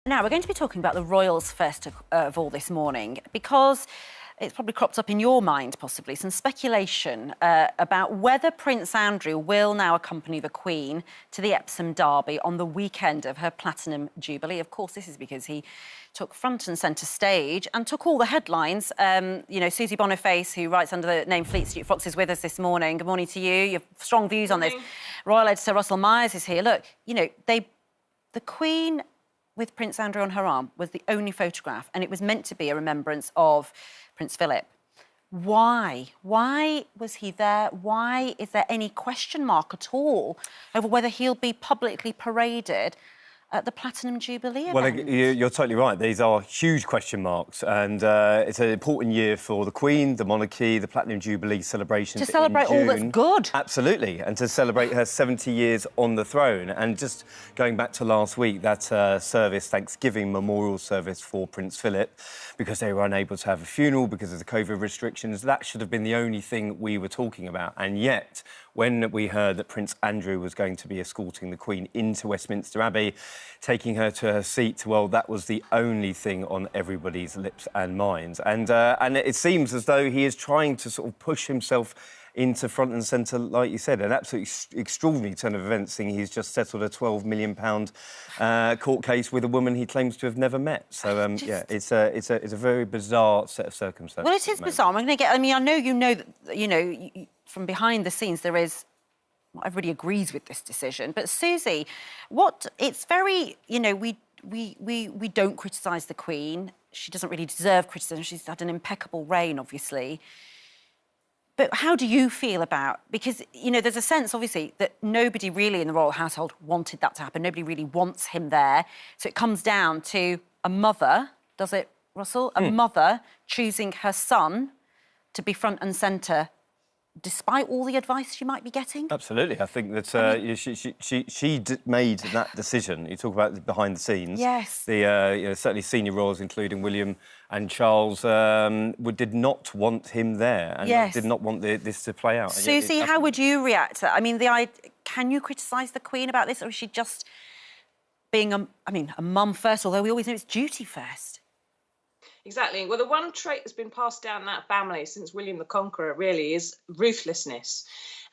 Now, we're going to be talking about the royals first of all this morning, because it's probably cropped up in your mind, possibly, some speculation about whether Prince Andrew will now accompany the Queen to the Epsom Derby on the weekend of her Platinum Jubilee. Of course, this is because he took front and centre stage and took all the headlines. You know, Susie Boniface, who writes under the name Fleet Street Fox, is with us this morning. Good morning to you. You have strong views on this. Royal editor Russell Myers is here. Look, you know, the Queen with Prince Andrew on her arm was the only photograph, and it was meant to be a remembrance of Prince Philip. Why? Why was he there? Why is there any question mark at all over whether he'll be publicly paraded at the Platinum Jubilee event? Well, you're totally right. These are huge question marks, and it's an important year for the Queen, the monarchy, the Platinum Jubilee celebrations. To celebrate all that's good. Absolutely, and to celebrate her 70 years on the throne. And just going back to last week, that Thanksgiving memorial service for Prince Philip, because they were unable to have a funeral because of the COVID restrictions, that should have been the only thing we were talking about. And yet, when we heard that Prince Andrew was going to be escorting the Queen into Westminster Abbey, taking her to her seat, well, that was the only thing on everybody's lips and minds. And it seems as though he is trying to sort of push himself into front and centre, like you said, an absolutely extraordinary turn of events, seeing he's just settled a £12 million court case with a woman he claims to have never met. So, yeah, it's a very bizarre set of circumstances. Well, it is bizarre. I'm going to get... I mean, I know you know that, you know, from behind the scenes there is... Well, everybody agrees with this decision. But, Susie, it's very... You know, we don't criticise the Queen. She doesn't really deserve criticism. She's had an impeccable reign, obviously. But how do you feel about... Because, you know, there's a sense, obviously, that nobody really in the royal household wanted that to happen. Nobody really wants him there. So it comes down to a mother, does it, Russell? A mother choosing her son to be front and centre despite all the advice she might be getting? Absolutely. I think that she made that decision. You talk about the behind the scenes. Yes. You know, certainly senior royals, including William and Charles, did not want him there and did not want this to play out. Susie, how would you react to that? I mean, can you criticise the Queen about this, or is she just being a mum first, although we always know it's duty first? Exactly. Well, the one trait that's been passed down in that family since William the Conqueror, really, is ruthlessness.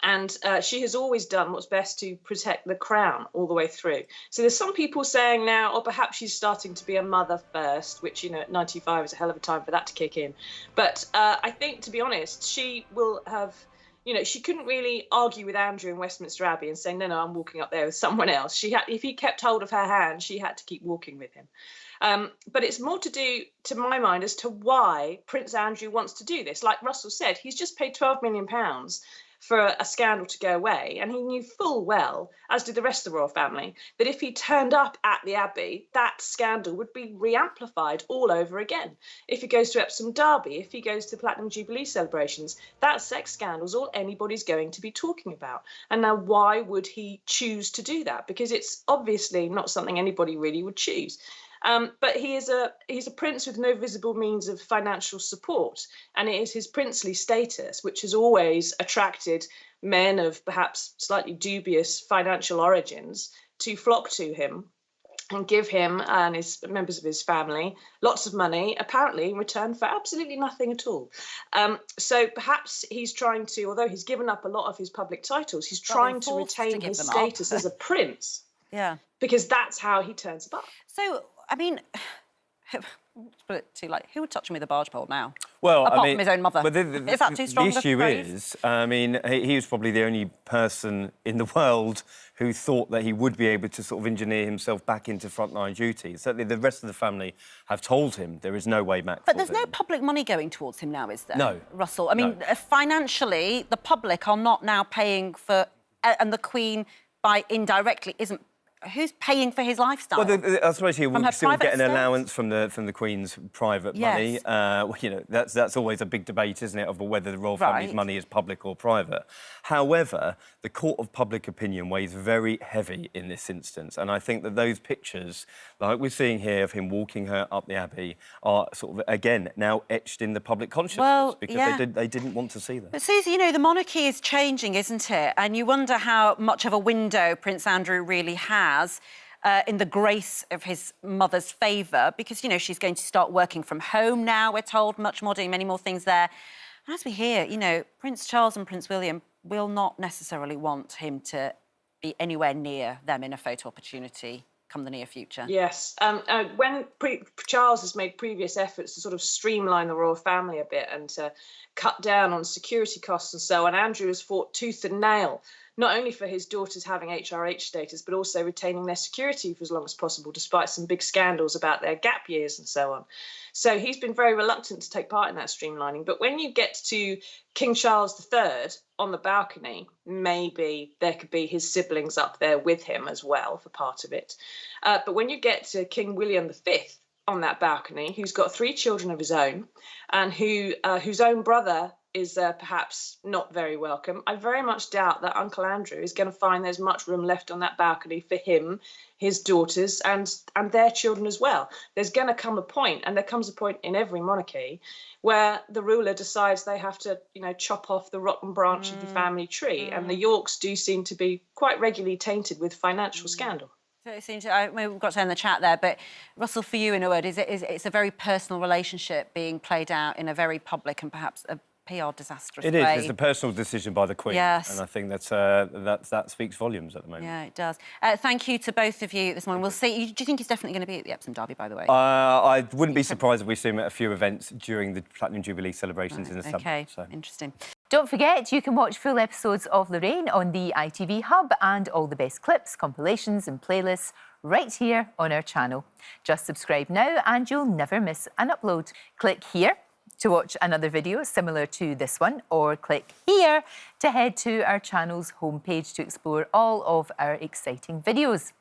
And she has always done what's best to protect the crown all the way through. So there's some people saying now, or perhaps she's starting to be a mother first, which, you know, at 95 is a hell of a time for that to kick in. But I think, to be honest, she will have... You know, she couldn't really argue with Andrew in Westminster Abbey and saying, no, I'm walking up there with someone else. If he kept hold of her hand, she had to keep walking with him. But it's more to do, to my mind, as to why Prince Andrew wants to do this. Like Russell said, he's just paid £12 million for a scandal to go away, and he knew full well, as did the rest of the royal family, that if he turned up at the Abbey, that scandal would be re-amplified all over again. If he goes to Epsom Derby, if he goes to Platinum Jubilee celebrations, that sex scandal is all anybody's going to be talking about. And now, why would he choose to do that? Because it's obviously not something anybody really would choose. But he's a prince with no visible means of financial support, and it is his princely status which has always attracted men of perhaps slightly dubious financial origins to flock to him and give him and his members of his family lots of money, apparently in return for absolutely nothing at all. So perhaps he's trying to, although he's given up a lot of his public titles, he's trying to retain his status as a prince. Yeah. Because that's how he turns up. So, I mean, let's put it too light. Who would touch him with a barge pole now? Well, apart from his own mother. Is that too strong? The issue is, I mean, he was probably the only person in the world who thought that he would be able to sort of engineer himself back into frontline duties. Certainly the rest of the family have told him there is no way back. But there's no public money going towards him now, is there? No. Russell, I mean, financially, the public are not now paying for... and the Queen, by indirectly, isn't... Who's paying for his lifestyle? Well, I suppose he will still get an estate? allowance from the Queen's private money. Well, you know, that's always a big debate, isn't it, of whether the royal family's money is public or private. However, the court of public opinion weighs very heavy in this instance, and I think that those pictures, like we're seeing here of him walking her up the Abbey, are sort of again now etched in the public consciousness because they didn't want to see them. But Susie, you know, the monarchy is changing, isn't it? And you wonder how much of a window Prince Andrew really has in the grace of his mother's favour because, you know, she's going to start working from home now, we're told, much more, doing many more things there. And as we hear, you know, Prince Charles and Prince William will not necessarily want him to be anywhere near them in a photo opportunity come the near future. Yes. When Charles has made previous efforts to sort of streamline the royal family a bit and to cut down on security costs and so on, Andrew has fought tooth and nail, not only for his daughters having HRH status, but also retaining their security for as long as possible, despite some big scandals about their gap years and so on. So he's been very reluctant to take part in that streamlining. But when you get to King Charles III on the balcony, maybe there could be his siblings up there with him as well for part of it. But when you get to King William V on that balcony, who's got 3 children of his own and whose own brother is perhaps not very welcome, I very much doubt that Uncle Andrew is going to find there's much room left on that balcony for him, his daughters and their children as well. There's going to come a point, and there comes a point in every monarchy, where the ruler decides they have to, you know, chop off the rotten branch of the family tree. And the Yorks do seem to be quite regularly tainted with financial scandal. So it seems we've got to end the chat there, but Russell, for you, in a word, it's a very personal relationship being played out in a very public and perhaps a PR disastrous way. It is. It's a personal decision by the Queen. Yes. And I think that speaks volumes at the moment. Yeah, it does. Thank you to both of you this morning. We'll see. Do you think he's definitely going to be at the Epsom Derby, by the way? I wouldn't be surprised if we see him at a few events during the Platinum Jubilee celebrations in the summer. OK, so. Interesting. Don't forget, you can watch full episodes of Lorraine on the ITV Hub and all the best clips, compilations and playlists right here on our channel. Just subscribe now and you'll never miss an upload. Click here to watch another video similar to this one, or click here to head to our channel's homepage to explore all of our exciting videos.